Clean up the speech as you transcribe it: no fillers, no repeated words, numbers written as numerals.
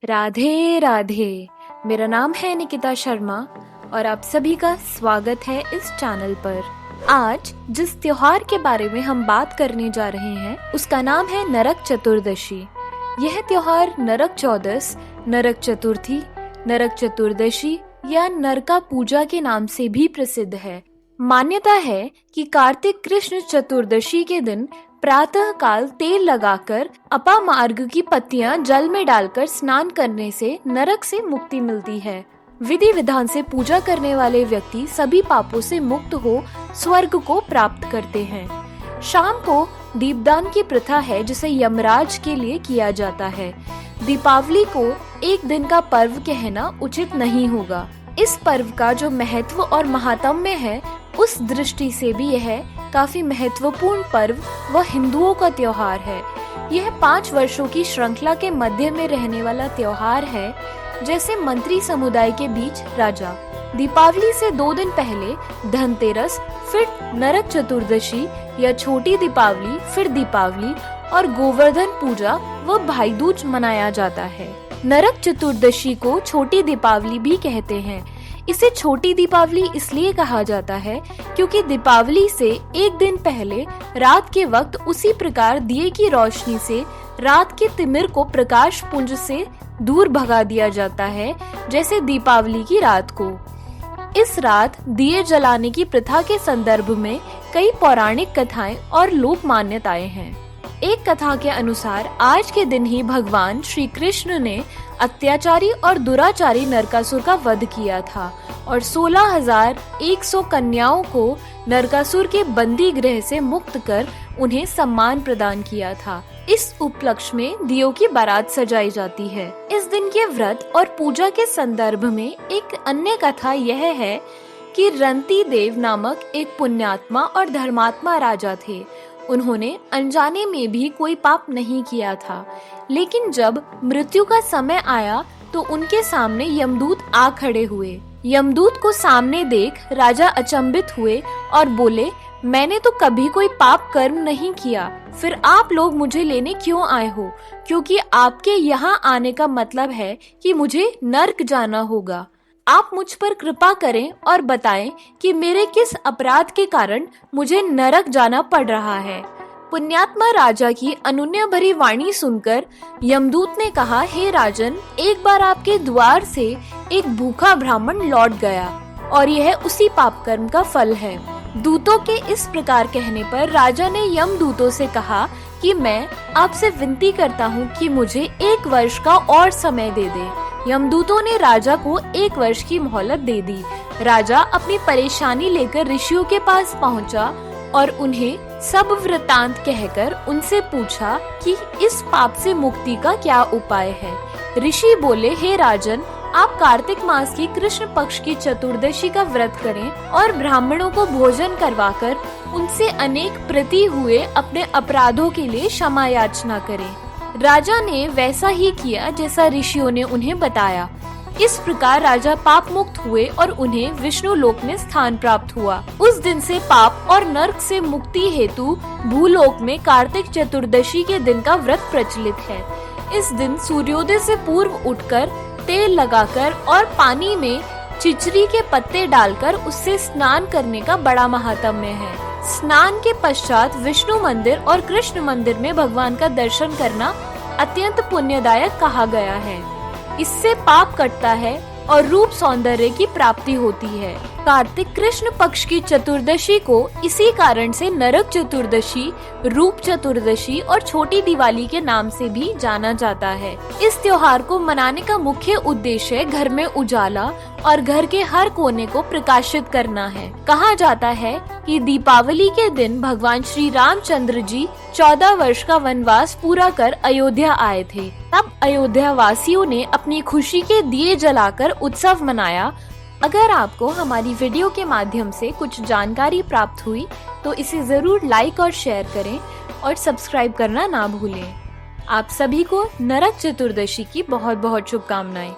राधे राधे। मेरा नाम है निकिता शर्मा और आप सभी का स्वागत है इस चैनल पर। आज जिस त्योहार के बारे में हम बात करने जा रहे हैं उसका नाम है नरक चतुर्दशी। यह त्योहार नरक चौदस, नरक चतुर्थी, नरक चतुर्दशी या नरका पूजा के नाम से भी प्रसिद्ध है। मान्यता है कि कार्तिक कृष्ण चतुर्दशी के दिन प्रातः काल तेल लगाकर अपामार्ग की पत्तियां जल में डालकर स्नान करने से नरक से मुक्ति मिलती है। विधि विधान से पूजा करने वाले व्यक्ति सभी पापों से मुक्त हो स्वर्ग को प्राप्त करते हैं। शाम को दीपदान की प्रथा है जिसे यमराज के लिए किया जाता है। दीपावली को एक दिन का पर्व कहना उचित नहीं होगा। इस पर्व का जो महत्व और महात्म्य है उस दृष्टि से भी यह काफी महत्वपूर्ण पर्व व हिंदुओं का त्योहार है। यह 5 वर्षों की श्रृंखला के मध्य में रहने वाला त्योहार है, जैसे मंत्री समुदाय के बीच राजा। दीपावली से 2 दिन पहले धनतेरस, फिर नरक चतुर्दशी या छोटी दीपावली, फिर दीपावली और गोवर्धन पूजा व भाई दूज मनाया जाता है। नरक चतुर्दशी को छोटी दीपावली भी कहते हैं। इसे छोटी दीपावली इसलिए कहा जाता है क्योंकि दीपावली से एक दिन पहले रात के वक्त उसी प्रकार दिए की रोशनी से रात के तिमिर को प्रकाश पुंज से दूर भगा दिया जाता है, जैसे दीपावली की रात को। इस रात दिए जलाने की प्रथा के संदर्भ में कई पौराणिक कथाएं और लोक मान्यताएं हैं। एक कथा के अनुसार आज के दिन ही भगवान श्री कृष्ण ने अत्याचारी और दुराचारी नरकासुर का वध किया था और 16,100 कन्याओं को नरकासुर के बंदी गृह से मुक्त कर उन्हें सम्मान प्रदान किया था। इस उपलक्ष्य में दियों की बारात सजाई जाती है। इस दिन के व्रत और पूजा के संदर्भ में एक अन्य कथा यह है कि रंती देव नामक एक पुण्यात्मा और धर्मात्मा राजा थे। उन्होंने अनजाने में भी कोई पाप नहीं किया था, लेकिन जब मृत्यु का समय आया तो उनके सामने यमदूत आ खड़े हुए। यमदूत को सामने देख राजा अचंभित हुए और बोले, मैंने तो कभी कोई पाप कर्म नहीं किया, फिर आप लोग मुझे लेने क्यों आए हो? क्योंकि आपके यहाँ आने का मतलब है कि मुझे नर्क जाना होगा। आप मुझ पर कृपा करें और बताएं कि मेरे किस अपराध के कारण मुझे नरक जाना पड़ रहा है। पुण्यात्मा राजा की अनुनय भरी वाणी सुनकर यमदूत ने कहा, हे राजन, एक बार आपके द्वार से एक भूखा ब्राह्मण लौट गया और यह उसी पाप कर्म का फल है। दूतों के इस प्रकार कहने पर राजा ने यमदूतों से कहा कि मैं आपसे विनती करता हूँ कि मुझे 1 वर्ष का और समय दे दे। यमदूतों ने राजा को 1 वर्ष की मोहलत दे दी। राजा अपनी परेशानी लेकर ऋषियों के पास पहुंचा और उन्हें सब वृतांत कहकर उनसे पूछा कि इस पाप से मुक्ति का क्या उपाय है। ऋषि बोले, हे राजन, आप कार्तिक मास की कृष्ण पक्ष की चतुर्दशी का व्रत करें और ब्राह्मणों को भोजन करवाकर उनसे अनेक प्रति हुए अपने अपराधों के लिए क्षमा याचना करें। राजा ने वैसा ही किया जैसा ऋषियों ने उन्हें बताया। इस प्रकार राजा पाप मुक्त हुए और उन्हें विष्णु लोक में स्थान प्राप्त हुआ। उस दिन से पाप और नरक से मुक्ति हेतु भूलोक में कार्तिक चतुर्दशी के दिन का व्रत प्रचलित है। इस दिन सूर्योदय से पूर्व उठकर तेल लगाकर और पानी में चिचरी के पत्ते डालकर उससे स्नान करने का बड़ा महात्म्य है। स्नान के पश्चात विष्णु मंदिर और कृष्ण मंदिर में भगवान का दर्शन करना अत्यंत पुण्यदायक कहा गया है। इससे पाप कटता है और रूप सौंदर्य की प्राप्ति होती है। कार्तिक कृष्ण पक्ष की चतुर्दशी को इसी कारण से नरक चतुर्दशी, रूप चतुर्दशी और छोटी दिवाली के नाम से भी जाना जाता है। इस त्योहार को मनाने का मुख्य उद्देश्य घर में उजाला और घर के हर कोने को प्रकाशित करना है। कहा जाता है कि दीपावली के दिन भगवान श्री रामचंद्र जी 14 वर्ष का वनवास पूरा कर अयोध्या आए थे। तब अयोध्या वासियों ने अपनी खुशी के दिए जलाकर उत्सव मनाया। अगर आपको हमारी वीडियो के माध्यम से कुछ जानकारी प्राप्त हुई तो इसे जरूर लाइक और शेयर करें और सब्सक्राइब करना ना भूलें। आप सभी को नरक चतुर्दशी की बहुत बहुत शुभकामनाएं।